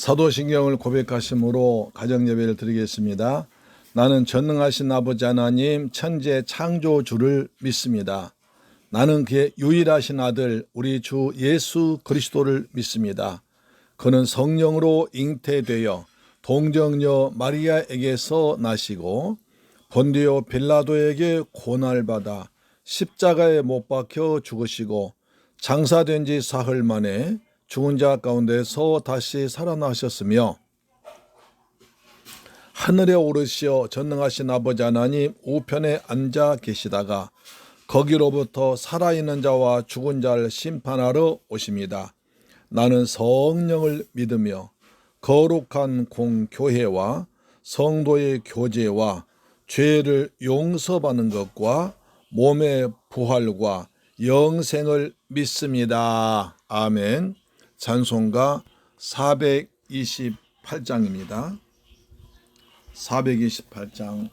사도신경을 고백하심으로 가정예배를 드리겠습니다. 나는 전능하신 아버지 하나님 천재 창조주를 믿습니다. 나는 그의 유일하신 아들 우리 주 예수 그리스도를 믿습니다. 그는 성령으로 잉태되어 동정녀 마리아에게서 나시고 본디오 빌라도에게 고난받아 십자가에 못 박혀 죽으시고 장사된 지 사흘 만에 죽은 자 가운데서 다시 살아나셨으며 하늘에 오르시어 전능하신 아버지 하나님 우편에 앉아 계시다가 거기로부터 살아있는 자와 죽은 자를 심판하러 오십니다. 나는 성령을 믿으며 거룩한 공교회와 성도의 교제와 죄를 용서받는 것과 몸의 부활과 영생을 믿습니다. 아멘. 찬송가 428장입니다. 428장.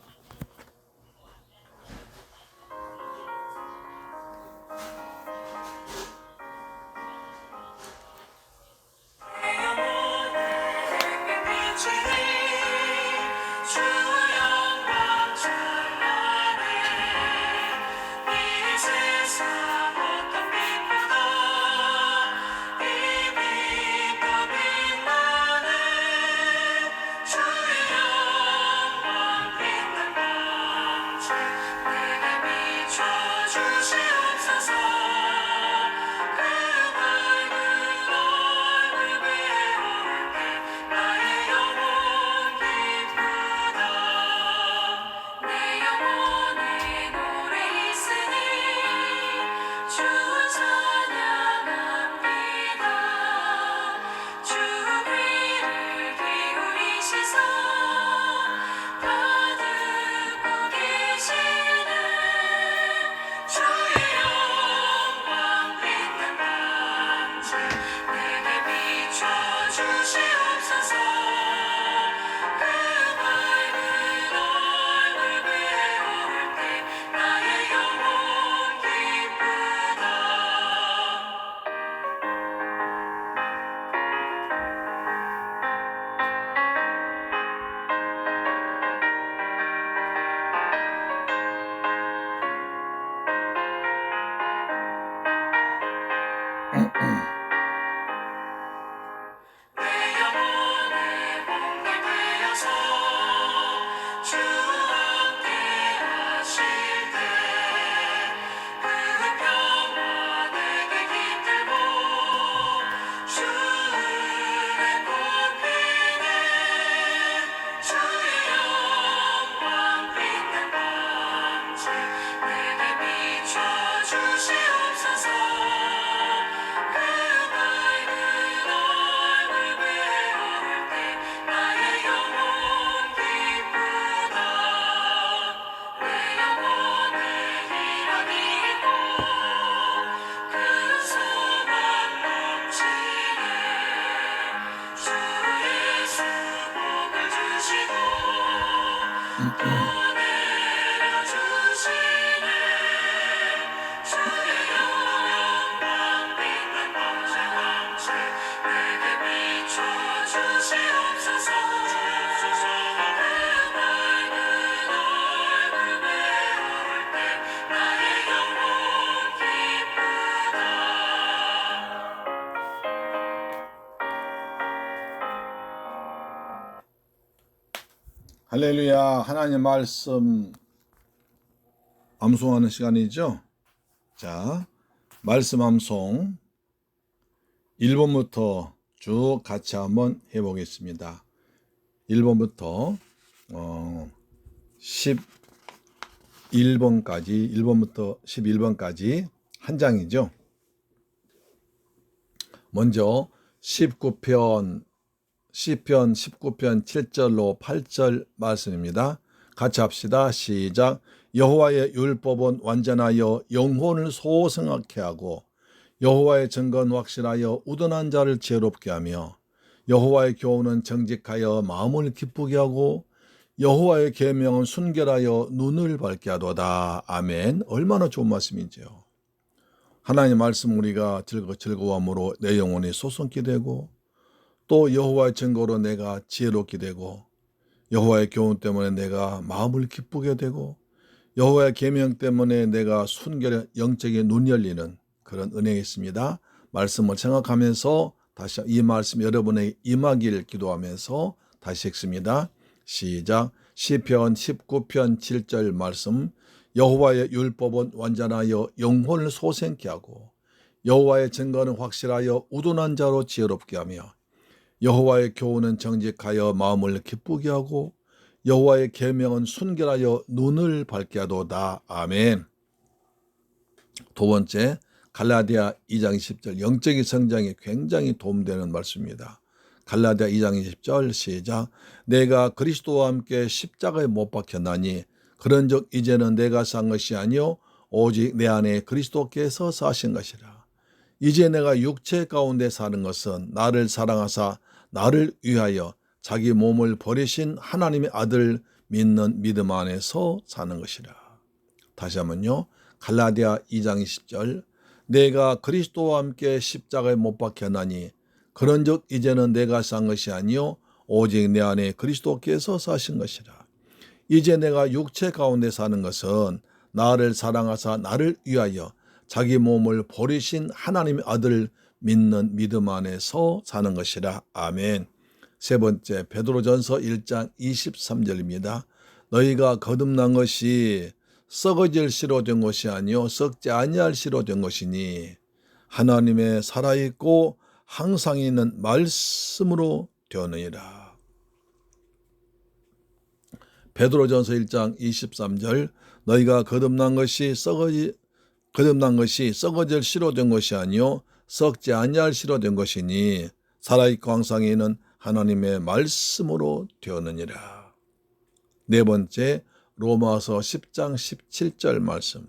할렐루야. 하나님 말씀 암송하는 시간이죠. 자, 말씀 암송 1번부터 쭉 같이 한번 해보겠습니다. 1번부터 11번까지 1번부터 11번까지 한 장이죠. 먼저 19편 시편 19편 7절로 8절 말씀입니다. 같이 합시다. 시작. 여호와의 율법은 완전하여 영혼을 소성하게 하고 여호와의 증거는 확실하여 우둔한 자를 지혜롭게 하며 여호와의 교훈은 정직하여 마음을 기쁘게 하고 여호와의 계명은 순결하여 눈을 밝게 하도다. 아멘. 얼마나 좋은 말씀이지요. 하나님 말씀 우리가 즐거워함으로 내 영혼이 소성케 되고 또 여호와의 증거로 내가 지혜롭게 되고 여호와의 교훈 때문에 내가 마음을 기쁘게 되고 여호와의 계명 때문에 내가 순결의 영적인 눈 열리는 그런 은혜가 있습니다. 말씀을 생각하면서 다시 이 말씀 여러분에게 임하기를 기도하면서 다시 읽습니다. 시작. 시편 19편 7절 말씀. 여호와의 율법은 완전하여 영혼을 소생케 하고 여호와의 증거는 확실하여 우둔한 자로 지혜롭게 하며 여호와의 교훈은 정직하여 마음을 기쁘게 하고 여호와의 계명은 순결하여 눈을 밝게 하도다. 아멘. 두 번째, 갈라디아 2장 10절 영적인 성장에 굉장히 도움되는 말씀입니다. 갈라디아 2장 20절 시작. 내가 그리스도와 함께 십자가에 못 박혔나니 그런즉 이제는 내가 산 것이 아니요 오직 내 안에 그리스도께서 사신 것이라. 이제 내가 육체 가운데 사는 것은 나를 사랑하사 나를 위하여 자기 몸을 버리신 하나님의 아들 믿는 믿음 안에서 사는 것이라. 다시 한번요. 갈라디아 2장 20절 내가 그리스도와 함께 십자가에 못 박혔나니 그런즉 이제는 내가 산 것이 아니요 오직 내 안에 그리스도께서 사신 것이라. 이제 내가 육체 가운데 사는 것은 나를 사랑하사 나를 위하여 자기 몸을 버리신 하나님의 아들 믿는 믿음 안에서 사는 것이라. 아멘. 세 번째, 베드로전서 1장 23절입니다. 너희가 거듭난 것이 썩어질 씨로 된 것이 아니요 썩지 아니할 씨로 된 것이니 하나님의 살아있고 항상 있는 말씀으로 되었느니라. 베드로전서 1장 23절 너희가 거듭난 것이 썩어질 씨로 된 것이 아니요 썩지 아니할 씨로 된 것이니 살아있고 항상 있는 하나님의 말씀으로 되었느니라. 네 번째, 로마서 10장 17절 말씀.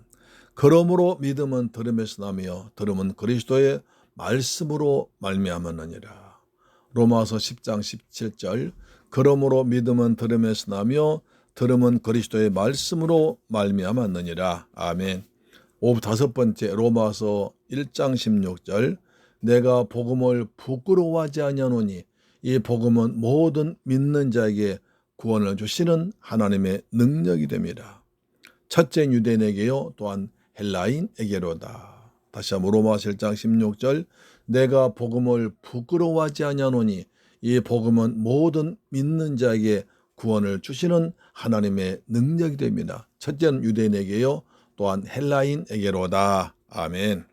그러므로 믿음은 들음에서 나며 들음은 그리스도의 말씀으로 말미암았느니라. 로마서 10장 17절. 그러므로 믿음은 들음에서 나며 들음은 그리스도의 말씀으로 말미암았느니라. 아멘. 다섯 번째, 로마서 1장 16절. 내가 복음을 부끄러워하지 아니하노니 이 복음은 모든 믿는 자에게 구원을 주시는 하나님의 능력이 됩니다. 첫째 유대인에게요 또한 헬라인에게로다. 다시 한번 로마서 1장 16절 내가 복음을 부끄러워하지 아니하노니 이 복음은 모든 믿는 자에게 구원을 주시는 하나님의 능력이 됩니다. 첫째는 유대인에게요 또한 헬라인에게로다. 아멘.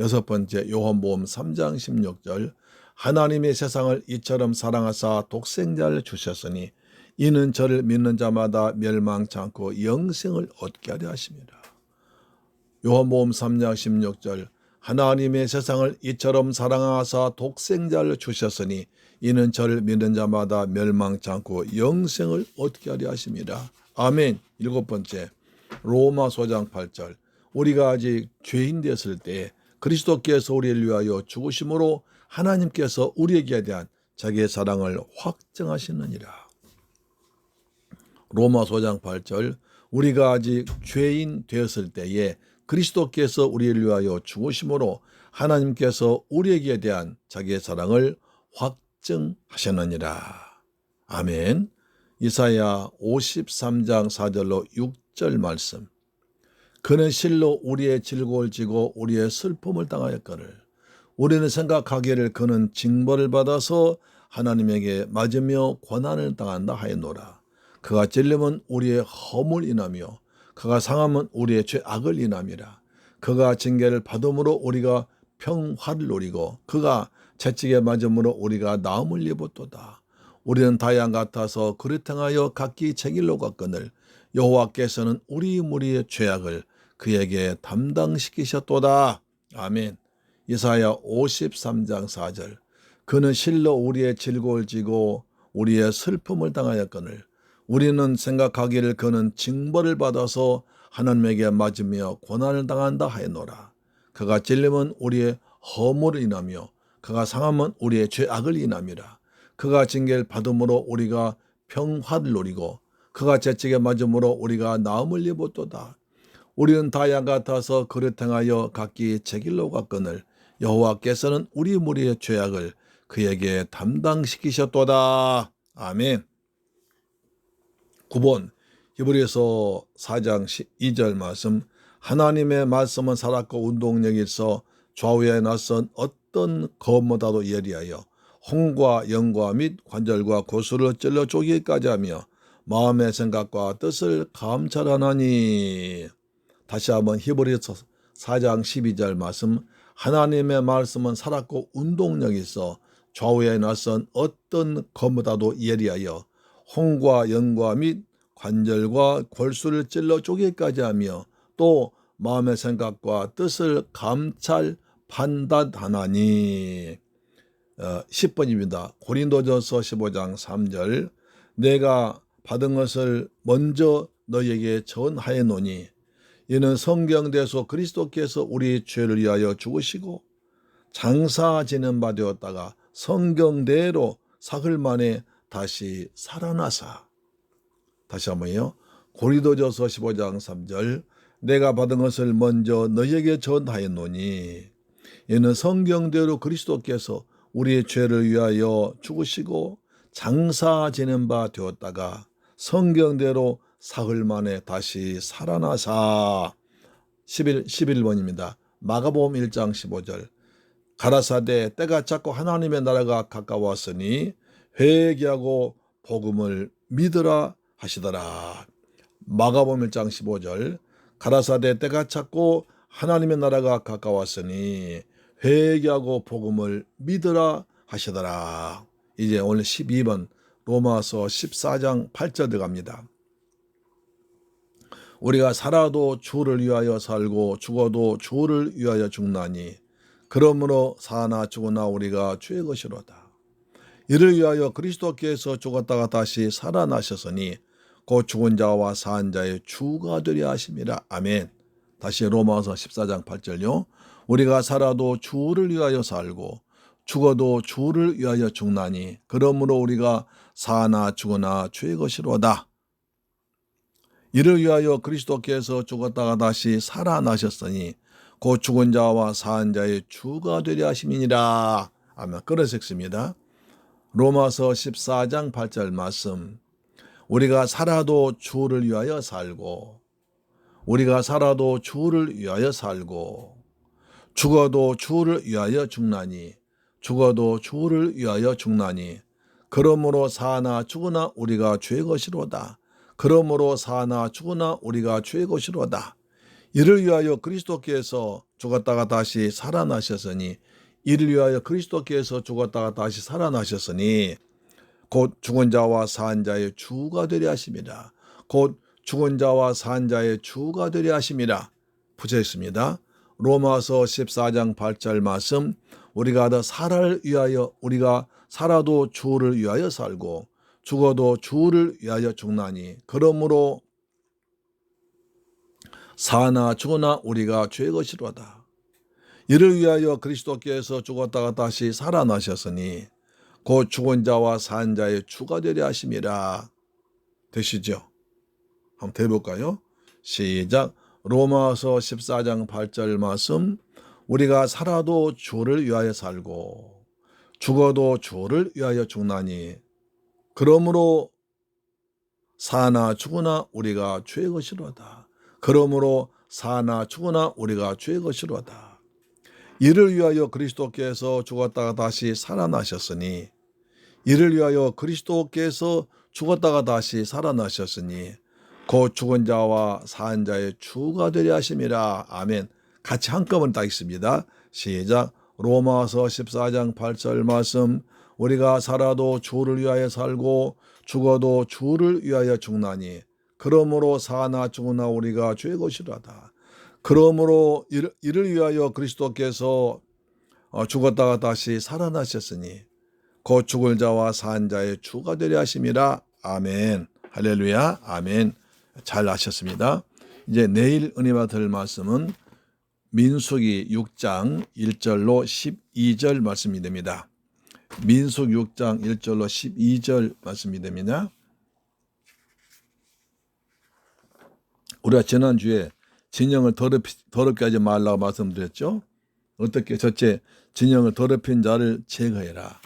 여섯 번째, 요한복음 3장 16절 하나님의 세상을 이처럼 사랑하사 독생자를 주셨으니 이는 저를 믿는 자마다 멸망치 않고 영생을 얻게 하려 하십니다. 요한복음 3장 16절 하나님의 세상을 이처럼 사랑하사 독생자를 주셨으니 이는 저를 믿는 자마다 멸망치 않고 영생을 얻게 하려 하십니다. 아멘. 일곱 번째, 로마서 5장 8절 우리가 아직 죄인 되었을 때 그리스도께서 우리를 위하여 죽으심으로 하나님께서 우리에게 대한 자기의 사랑을 확증하시느니라. 로마서 5장 8절 우리가 아직 죄인 되었을 때에 그리스도께서 우리를 위하여 죽으심으로 하나님께서 우리에게 대한 자기의 사랑을 확증하셨느니라. 아멘. 이사야 53장 4절로 6절 말씀. 그는 실로 우리의 질고를 지고 우리의 슬픔을 당하였거늘 우리는 생각하기를 그는 징벌을 받아서 하나님에게 맞으며 고난을 당한다 하였노라. 그가 찔림은 우리의 허물 인하며 그가 상함은 우리의 죄악을 인함이라. 그가 징계를 받음으로 우리가 평화를 누리고 그가 채찍에 맞음으로 우리가 나음을 입었도다. 우리는 다양 같아서 그릇 행하여 각기 책일로 갔거늘 여호와께서는 우리 무리의 죄악을 그에게 담당시키셨도다. 아멘. 이사야 53장 4절 그는 실로 우리의 질고를 지고 우리의 슬픔을 당하였거늘 우리는 생각하기를 그는 징벌을 받아서 하나님에게 맞으며 고난을 당한다 하였노라. 그가 찔림은 우리의 허물을 인하며 그가 상함은 우리의 죄악을 인함이라. 그가 징계를 받음으로 우리가 평화를 누리고 그가 채찍에 맞음으로 우리가 나음을 입었도다. 우리는 다 양 같아서 그릇 행하여 각기 제 길로 갔거늘 여호와께서는 우리 무리의 죄악을 그에게 담당시키셨도다. 아멘. 9번 히브리서 4장 2절 말씀. 하나님의 말씀은 살았고 운동력이 있어 좌우에 낯선 어떤 검보다도 예리하여 홍과 영과 및 관절과 고수를 찔러 쪼개기까지 하며 마음의 생각과 뜻을 감찰하나니. 다시 한번 히브리서 4장 12절 말씀. 하나님의 말씀은 살았고 운동력이 있어 좌우에 낯선 어떤 검보다도 예리하여 홍과 영과 및 관절과 골수를 찔러 쪼개기까지 하며 또 마음의 생각과 뜻을 감찰 판단하나니. 10번입니다. 고린도전서 15장 3절. 내가 받은 것을 먼저 너희에게 전하였노니 이는 성경대로 그리스도께서 우리 죄를 위하여 죽으시고 장사 지는 바 되었다가 성경대로 사흘 만에 다시 살아나사. 다시 한번요. 고린도전서 15장 3절. 내가 받은 것을 먼저 너희에게 전하였노니 이는 성경대로 그리스도께서 우리의 죄를 위하여 죽으시고 장사 지는 바 되었다가 성경대로 사흘 만에 다시 살아나사. 11번입니다. 마가복음 1장 15절. 가라사대 때가 찼고 하나님의 나라가 가까웠으니 회개하고 복음을 믿으라 하시더라. 마가복음 1장 15절. 가라사대 때가 찼고 하나님의 나라가 가까웠으니 회개하고 복음을 믿으라 하시더라. 이제 오늘 12번 로마서 14장 8절 들어갑니다. 우리가 살아도 주를 위하여 살고 죽어도 주를 위하여 죽나니 그러므로 사나 죽으나 우리가 주의 것이로다. 이를 위하여 그리스도께서 죽었다가 다시 살아나셨으니 곧 죽은 자와 산 자의 주가 되려 하심이라. 아멘. 다시 로마서 14장 8절요. 우리가 살아도 주를 위하여 살고 죽어도 주를 위하여 죽나니 그러므로 우리가 사나 죽으나 주의 것이로다. 이를 위하여 그리스도께서 죽었다가 다시 살아나셨으니 곧 죽은 자와 산 자의 주가 되려 하심이니라. 아멘. 그래서 읽습니다. 로마서 14장 8절 말씀. 우리가 살아도 주를 위하여 살고 우리가 살아도 주를 위하여 살고 죽어도 주를 위하여 죽나니 죽어도 주를 위하여 죽나니 그러므로 사나 죽으나 우리가 주의 것이로다. 그러므로 사나 죽으나 우리가 주의 것이로다. 이를 위하여 그리스도께서 죽었다가 다시 살아나셨으니 이를 위하여 그리스도께서 죽었다가 다시 살아나셨으니 곧 죽은 자와 산 자의 주가 되려 하심이라. 곧 죽은 자와 산 자의 주가 되려 하심이라. 붙여 있습니다. 로마서 14장 8절 말씀. 우리가 더 살아를 위하여 우리가 살아도 주를 위하여 살고 죽어도 주를 위하여 죽나니 그러므로 사나 죽으나 우리가 주의 것이로다. 이를 위하여 그리스도께서 죽었다가 다시 살아나셨으니 곧 죽은 자와 산 자의 주가 되려 하심이라. 되시죠? 한번 대볼까요? 시작. 로마서 14장 8절 말씀. 우리가 살아도 주를 위하여 살고 죽어도 주를 위하여 죽나니 그러므로 사나 죽으나 우리가 주의 것이로다. 그러므로 사나 죽으나 우리가 주의 것이로다. 이를 위하여 그리스도께서 죽었다가 다시 살아나셨으니 이를 위하여 그리스도께서 죽었다가 다시 살아나셨으니 곧 죽은 자와 산 자의 주가 되려 하심이라. 아멘. 같이 한꺼번에 다 읽습니다. 시작. 로마서 14장 8절 말씀. 우리가 살아도 주를 위하여 살고 죽어도 주를 위하여 죽나니 그러므로 사나 죽으나 우리가 주의 것이로다. 그러므로 이를 위하여 그리스도께서 죽었다가 다시 살아나셨으니 곧 죽을 자와 산 자의 주가 되려 하심이라. 아멘. 할렐루야. 아멘. 잘 아셨습니다. 이제 내일 은혜 받을 말씀은 민수기 6장 1절로 12절 말씀이 됩니다. 민수기 6장 1절로 12절 말씀이 됩니다. 우리가 지난주에 진영을 더럽게 하지 말라고 말씀드렸죠. 어떻게? 첫째, 진영을 더럽힌 자를 제거해라.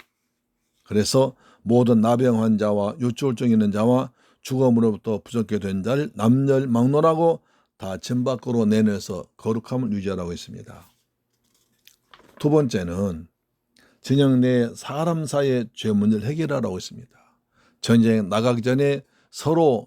그래서 모든 나병 환자와 유출증 있는 자와 죽음으로부터 부족게 된 자를 남녀막론하고 다 진 밖으로 내내서 거룩함을 유지하라고 했습니다. 두 번째는 진영 내 사람 사이의 죄 문제를 해결하라고 했습니다. 전쟁에 나가기 전에 서로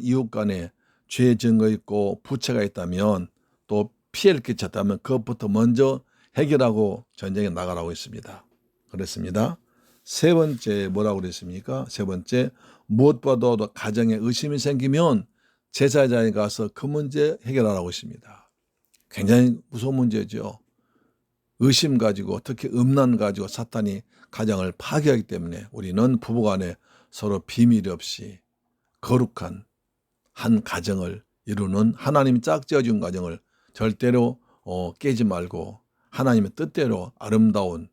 이웃 간에 죄 증거 있고 부채가 있다면 또 피해를 끼쳤다면 그것부터 먼저 해결하고 전쟁에 나가라고 했습니다. 그랬습니다. 세 번째 뭐라고 그랬습니까? 세 번째, 무엇보다도 가정에 의심이 생기면 제사장에 가서 그 문제 해결하라고 했습니다. 굉장히 무서운 문제죠. 의심 가지고 특히 음란 가지고 사탄이 가정을 파괴하기 때문에 우리는 부부간에 서로 비밀 없이 거룩한 한 가정을 이루는 하나님이 짝지어준 가정을 절대로 깨지 말고 하나님의 뜻대로 아름다운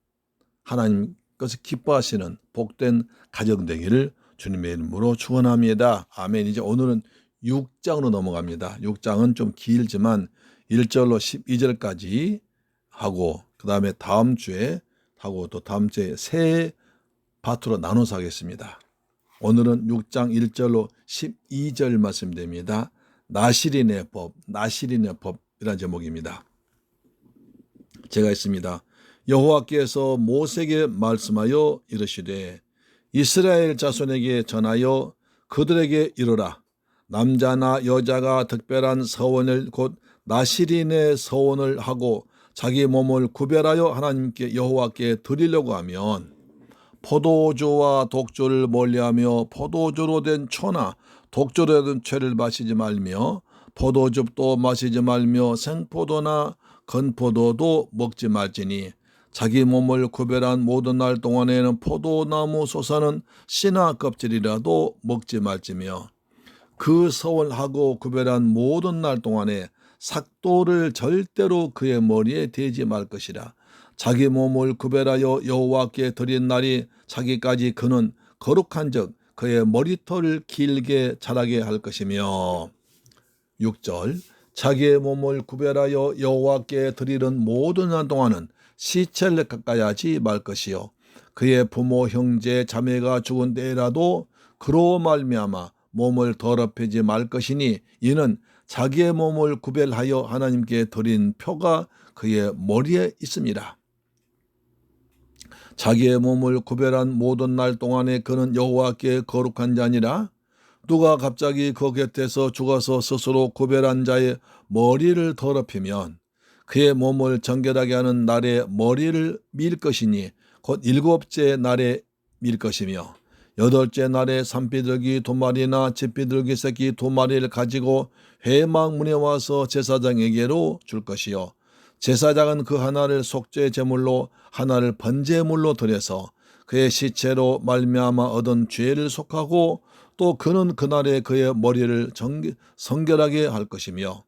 하나님 것을 기뻐하시는 복된 가정 되기를 주님의 이름으로 축원합니다. 아멘. 이제 오늘은 6장으로 넘어갑니다. 6장은 좀 길지만 1절로 12절까지 하고 그 다음에 다음 주에 하고 또 다음 주에 세 파트로 나눠서 하겠습니다. 오늘은 6장 1절로 12절 말씀됩니다. 나실인의 법이라는 제목입니다. 제가 있습니다. 여호와께서 모세에게 말씀하여 이르시되 이스라엘 자손에게 전하여 그들에게 이르라. 남자나 여자가 특별한 서원을 곧 나실인의 서원을 하고 자기 몸을 구별하여 하나님께 여호와께 드리려고 하면 포도주와 독주를 멀리하며 포도주로 된 초나 독주로 된 죄를 마시지 말며 포도즙도 마시지 말며 생포도나 건포도도 먹지 말지니 자기 몸을 구별한 모든 날 동안에는 포도나무 솟아는 씨나 껍질이라도 먹지 말지며 그 서원하고 구별한 모든 날 동안에 삭도를 절대로 그의 머리에 대지 말 것이라. 자기 몸을 구별하여 여호와께 드린 날이 자기까지 그는 거룩한즉 그의 머리털을 길게 자라게 할 것이며 6절 자기의 몸을 구별하여 여호와께 드리는 모든 날 동안은 시체를 가까이 하지 말 것이요 그의 부모 형제 자매가 죽은 때라도 그로 말미암아 몸을 더럽히지 말 것이니 이는 자기의 몸을 구별하여 하나님께 드린 표가 그의 머리에 있습니다. 자기의 몸을 구별한 모든 날 동안에 그는 여호와께 거룩한 자니라. 누가 갑자기 그 곁에서 죽어서 스스로 구별한 자의 머리를 더럽히면 그의 몸을 정결하게 하는 날에 머리를 밀 것이니 곧 7째 날에 밀 것이며 8째 날에 산비둘기 2마리나 집비둘기 새끼 2마리를 가지고 회막문에 와서 제사장에게로 줄 것이요 제사장은 그 하나를 속죄 제물로 하나를 번제물로 드려서 그의 시체로 말미암아 얻은 죄를 속하고 또 그는 그날에 그의 머리를 성결하게 할 것이며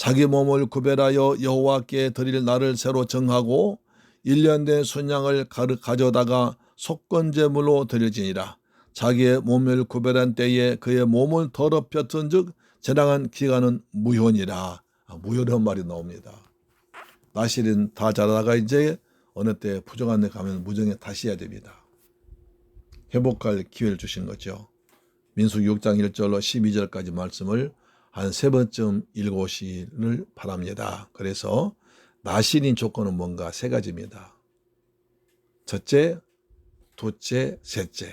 자기 몸을 구별하여 여호와께 드릴 날을 새로 정하고 1년 된 순양을 가져다가 속건제물로 드릴지니라. 자기의 몸을 구별한 때에 그의 몸을 더럽혔던 즉 재량한 기간은 무효니라. 무효란 말이 나옵니다. 나실은 다 자라다가 이제 어느 때 부정한 데 가면 무정에 다시 해야 됩니다. 회복할 기회를 주신 거죠. 민수기 6장 1절로 12절까지 말씀을 한 3번쯤 읽으시기를 바랍니다. 그래서 나실인 조건은 뭔가 3가지입니다. 첫째, 둘째, 셋째.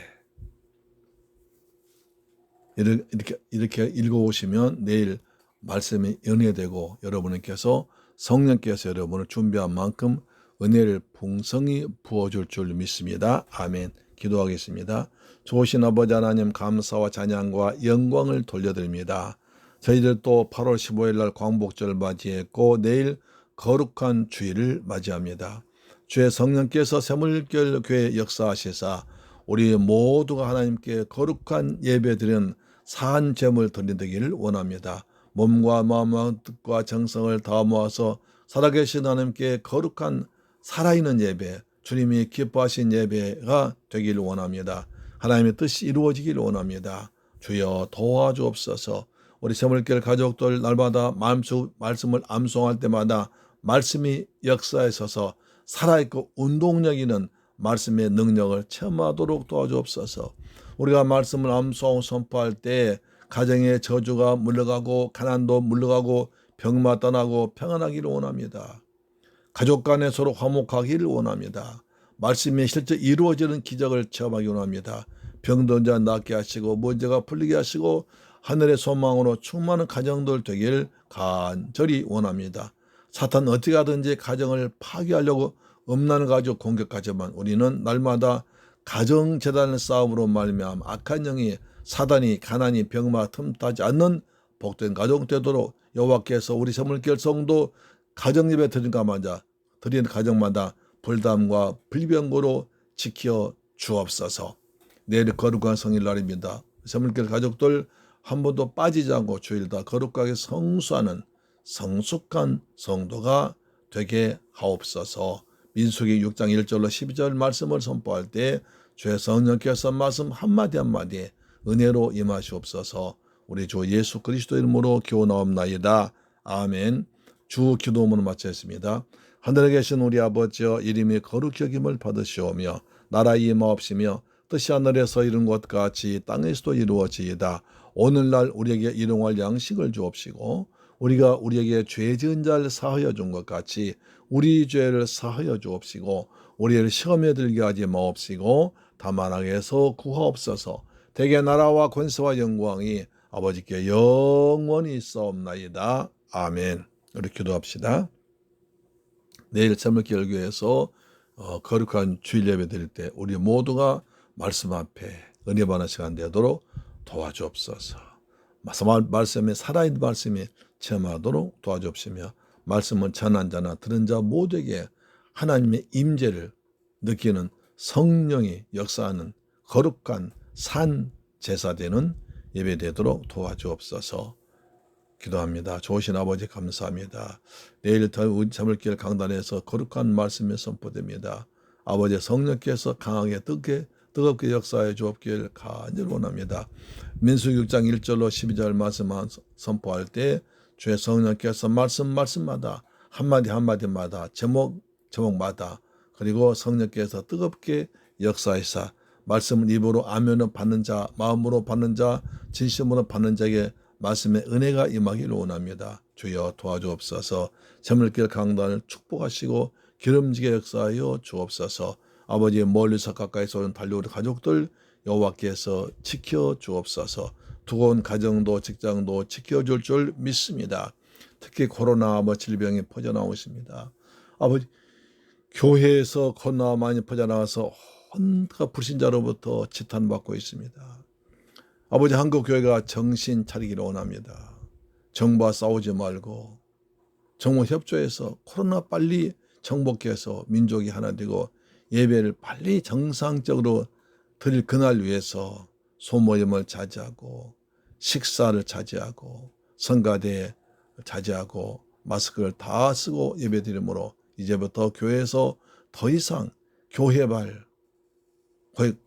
이렇게 읽어오시면 내일 말씀이 은혜되고 여러분께서 성령께서 여러분을 준비한 만큼 은혜를 풍성히 부어줄 줄 믿습니다. 아멘. 기도하겠습니다. 좋으신 아버지 하나님 감사와 찬양과 영광을 돌려드립니다. 저희들 또 8월 15일 날 광복절을 맞이했고 내일 거룩한 주일을 맞이합니다. 주의 성령께서 새물결 교회 역사하시사 우리 모두가 하나님께 거룩한 예배드리는 사한 제물 드리기를 원합니다. 몸과 마음과 뜻과 정성을 다 모아서 살아계신 하나님께 거룩한 살아있는 예배, 주님이 기뻐하신 예배가 되기를 원합니다. 하나님의 뜻이 이루어지기를 원합니다. 주여 도와주옵소서. 우리 새물결 가족들 날마다 말씀을 암송할 때마다 말씀이 역사에 서서 살아있고 운동력 있는 말씀의 능력을 체험하도록 도와주옵소서. 우리가 말씀을 암송하고 선포할 때 가정의 저주가 물러가고 가난도 물러가고 병마 떠나고 평안하기를 원합니다. 가족 간에 서로 화목하기를 원합니다. 말씀이 실제 이루어지는 기적을 체험하기 원합니다. 병든 자 낫게 하시고 문제가 풀리게 하시고 하늘의 소망으로 충만한 가정들 되길 간절히 원합니다. 사탄 어떻게 하든지 가정을 파괴하려고 음란을 가지고 공격하지만 우리는 날마다 가정재단의 싸움으로 말미암아 악한 영이 사단이 가난이 병마 틈타지 않는 복된 가정 되도록 여호와께서 우리 세물길 성도 가정예배 드리는 가정마다 불담과 불병거로 지켜 주옵소서. 내일 거룩한 성일날입니다. 세물길 가족들 한 번도 빠지지 않고 주일 다 거룩하게 성수하는 성숙한 성도가 되게 하옵소서. 민수기 6장 1절로 12절 말씀을 선포할 때 주의 성령께서 말씀 한마디 한마디에 은혜로 임하시옵소서. 우리 주 예수 그리스도 이름으로 기원하옵나이다. 아멘. 주 기도문을 마쳤습니다. 하늘에 계신 우리 아버지여, 이름이 거룩히 여김을 받으시오며 나라의 임하옵시며 뜻이 하늘에서 이룬 것 같이 땅에서도 이루어지이다. 오늘날 우리에게 일용할 양식을 주옵시고 우리가 우리에게 죄 지은 자를 사하여 준 것 같이 우리 죄를 사하여 주옵시고 우리를 시험에 들게 하지 마옵시고 다만 악에서 구하옵소서. 대개 나라와 권세와 영광이 아버지께 영원히 있사옵나이다. 아멘. 우리 기도합시다. 내일 새벽길 교회에서 거룩한 주일 예배 드릴 때 우리 모두가 말씀 앞에 은혜 받는 시간 되도록 도와주옵소서. 말씀에 살아있는 말씀이 체험하도록 도와주옵시며 말씀을 전한 자나 들은 자 모두에게 하나님의 임재를 느끼는 성령이 역사하는 거룩한 산 제사되는 예배 되도록 도와주옵소서. 기도합니다. 좋으신 아버지 감사합니다. 내일 저물길 강단에서 거룩한 말씀이 선포됩니다. 아버지 성령께서 강하게 뜨겁게 역사해 주옵길 간절히 원합니다. 민수기 6장 1절로 12절 말씀 선포할 때 주의 성령께서 말씀마다 한마디마다 제목마다 그리고 성령께서 뜨겁게 역사하사 말씀을 입으로 아멘으로 받는 자, 마음으로 받는 자, 진심으로 받는 자에게 말씀의 은혜가 임하기를 원합니다. 주여 도와주옵소서. 저물길 강단을 축복하시고 기름지게 역사하여 주옵소서. 아버지 멀리서 가까이서 오는 달려오는 가족들 여호와께서 지켜주옵소서. 두고온 가정도 직장도 지켜줄 줄 믿습니다. 특히 코로나 질병이 퍼져나오고 있습니다. 아버지 교회에서 코로나 많이 퍼져나와서 온갖 불신자로부터 지탄받고 있습니다. 아버지 한국교회가 정신 차리기를 원합니다. 정부와 싸우지 말고 정부 협조해서 코로나 빨리 정복해서 민족이 하나 되고 예배를 빨리 정상적으로 드릴 그날 위해서 소모임을 자제하고 식사를 자제하고 성가대 자제하고 마스크를 다 쓰고 예배 드림으로 이제부터 교회에서 더 이상 교회발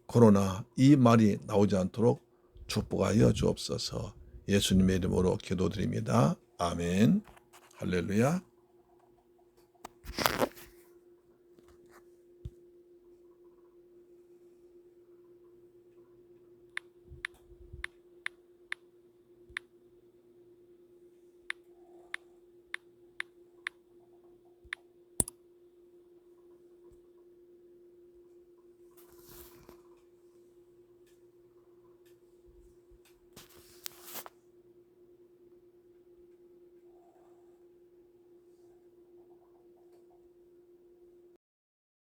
코로나 이 말이 나오지 않도록 축복하여 주옵소서. 예수님의 이름으로 기도드립니다. 아멘. 할렐루야.